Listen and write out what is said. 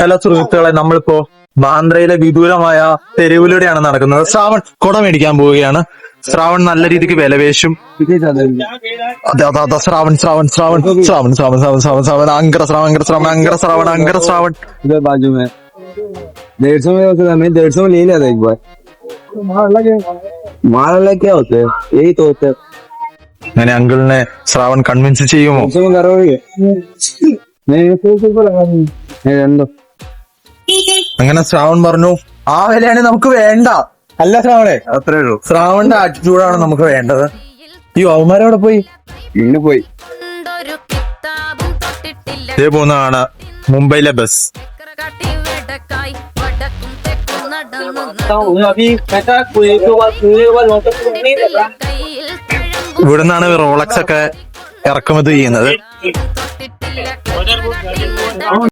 Hello സുഹൃത്തുക്കളെ, നമ്മളിപ്പോ ബാന്ദ്രയിലെ വിദൂരമായ തെരുവിലൂടെയാണ് നടക്കുന്നത്. ശ്രാവൺ കുട മേടിക്കാൻ പോവുകയാണ്. ശ്രാവൺ നല്ല രീതിക്ക് വിലവേശും. അതെ അതെ അതെ, ശ്രാവൺ ശ്രാവൺ ശ്രാവൺ ശ്രാവൺ ശ്രാവൺ ശ്രാവൺ ശ്രാവൺ ശ്രാവൺ അങ്കര ശ്രാവൺ അങ്കര ശ്രാവൺ അങ്കര ശ്രാവൺ അങ്കര ശ്രാവൺ. इधर बाजू में 150 में होता है, मैं 150 में ले लिया था एक बार। माल अलग क्या होते हैं, यही तो होते हैं। അങ്ങനെ അങ്കിളിനെ ശ്രാവൺ കൺവിൻസ് ചെയ്യുമോ? 150 में करोगे नहीं, 150 को लगा दूंगी। नहीं रहने दो। അങ്ങനെ ശ്രാവൺ പറഞ്ഞു, ആ വിലയാണ് നമുക്ക് വേണ്ട. അല്ല ശ്രാവണേ, അത്രേ ഉള്ളൂ. ശ്രാവണിന്റെ ആറ്റിറ്റ്യൂഡാണ് നമുക്ക് വേണ്ടത്. ഈ അവന്മാരവിടെ പോയി ഇന്ന് പോയി. ഇതേ പോകുന്നതാണ് മുംബൈയിലെ ബസ്. ഇവിടെ നിന്നാണ് റോളക്സ് ഒക്കെ ഇറക്കുമതി ചെയ്യുന്നത്.